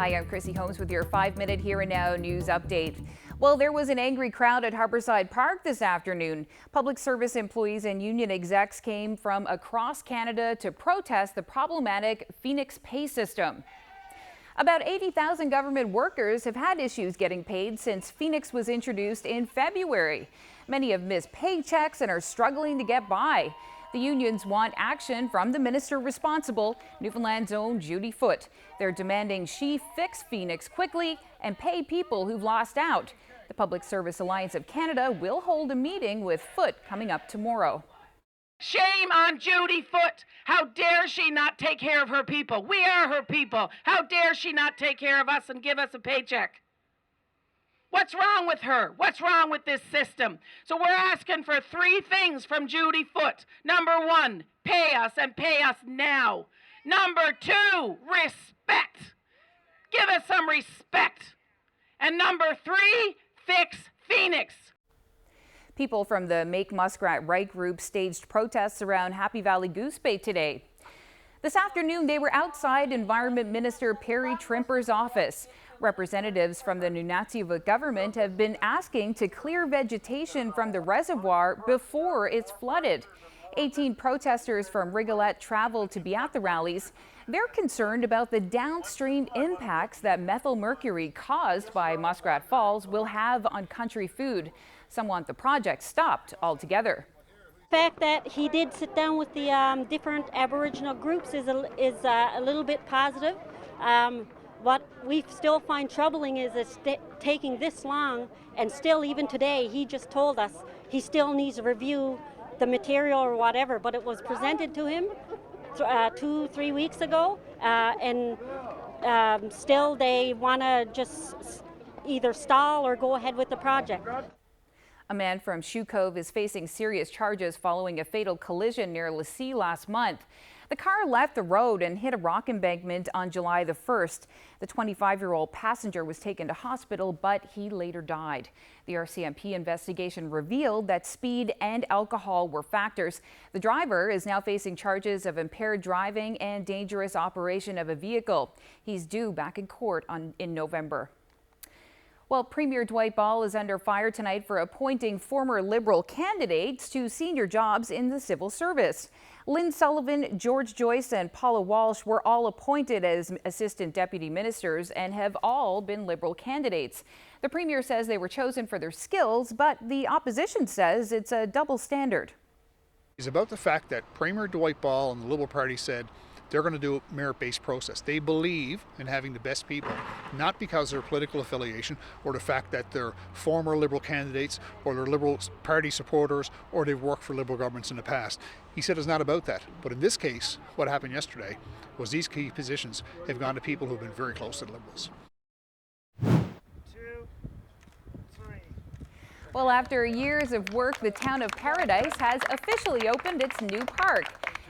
Hi, I'm Krissy Holmes with your 5-minute Here and Now news update. Well, there was an angry crowd at Harborside Park this afternoon. Public service employees and union execs came from across Canada to protest the problematic Phoenix pay system. About 80,000 government workers have had issues getting paid since Phoenix was introduced in February. Many have missed paychecks and are struggling to get by. The unions want action from the minister responsible, Newfoundland's own Judy Foote. They're demanding she fix Phoenix quickly and pay people who've lost out. The Public Service Alliance of Canada will hold a meeting with Foote coming up tomorrow. Shame on Judy Foote. How dare she not take care of her people? We are her people. How dare she not take care of us and give us a paycheck? What's wrong with her? What's wrong with this system? So we're asking for 3 things from Judy Foote. Number 1, pay us and pay us now. Number 2, respect. Give us some respect. And number 3, fix Phoenix. People from the Make Muskrat Right group staged protests around Happy Valley Goose Bay today. This afternoon, they were outside Environment Minister Perry Trimper's office. Representatives from the Nunatsiavut government have been asking to clear vegetation from the reservoir before it's flooded. 18 protesters from Rigolette traveled to be at the rallies. They're concerned about the downstream impacts that methyl mercury caused by Muskrat Falls will have on country food. Some want the project stopped altogether. The fact that he did sit down with the different Aboriginal groups is a little bit positive. What we still find troubling is it's taking this long, and still even today he just told us he still needs to review the material or whatever, but it was presented to him 2-3 weeks ago, and still they want to just either stall or go ahead with the project. A man from Shoe Cove is facing serious charges following a fatal collision near Lassie last month. The car left the road and hit a rock embankment on July the 1st. The 25-year-old passenger was taken to hospital, but he later died. The RCMP investigation revealed that speed and alcohol were factors. The driver is now facing charges of impaired driving and dangerous operation of a vehicle. He's due back in court in November. Well, Premier Dwight Ball is under fire tonight for appointing former Liberal candidates to senior jobs in the civil service. Lynn Sullivan, George Joyce and Paula Walsh were all appointed as assistant deputy ministers and have all been Liberal candidates. The Premier says they were chosen for their skills, but the opposition says it's a double standard. It's about the fact that Premier Dwight Ball and the Liberal Party said they're going to do a merit-based process. They believe in having the best people, not because of their political affiliation or the fact that they're former Liberal candidates or they're Liberal Party supporters or they've worked for Liberal governments in the past. He said it's not about that. But in this case, what happened yesterday was these key positions have gone to people who have been very close to the Liberals. 2, 3. Well, after years of work, the town of Paradise has officially opened its new park.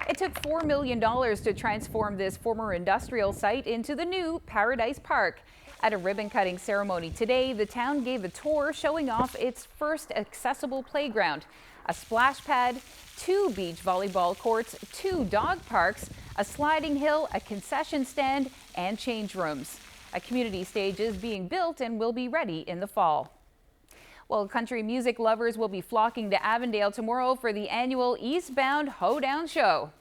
It took $4 million to transform this former industrial site into the new Paradise Park. At a ribbon-cutting ceremony today, the town gave a tour showing off its first accessible playground, a splash pad, 2 beach volleyball courts, 2 dog parks, a sliding hill, a concession stand, and change rooms. A community stage is being built and will be ready in the fall. Well, country music lovers will be flocking to Avondale tomorrow for the annual Eastbound Hoedown show.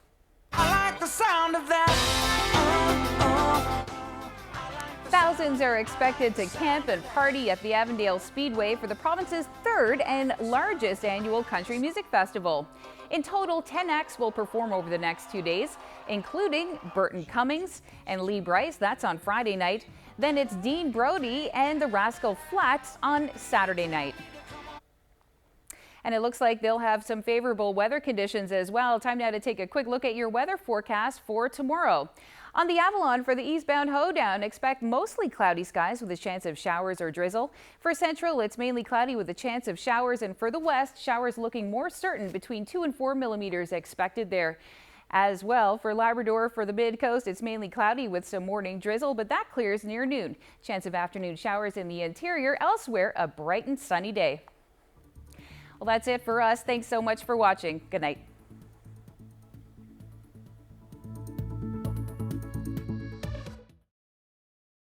I like the sound of that. Thousands are expected to camp and party at the Avondale Speedway for the province's 3rd and largest annual country music festival. In total, 10 acts will perform over the next 2 days, including Burton Cummings and Lee Bryce. That's on Friday night. Then it's Dean Brody and the Rascal Flatts on Saturday night. And it looks like they'll have some favorable weather conditions as well. Time now to take a quick look at your weather forecast for tomorrow. On the Avalon for the Eastbound Hoedown, expect mostly cloudy skies with a chance of showers or drizzle. For Central, it's mainly cloudy with a chance of showers, and for the West, showers looking more certain, between 2 and 4 millimeters expected there. As well, for Labrador, for the mid-coast, it's mainly cloudy with some morning drizzle, but that clears near noon. Chance of afternoon showers in the interior. Elsewhere, a bright and sunny day. Well, that's it for us. Thanks so much for watching. Good night.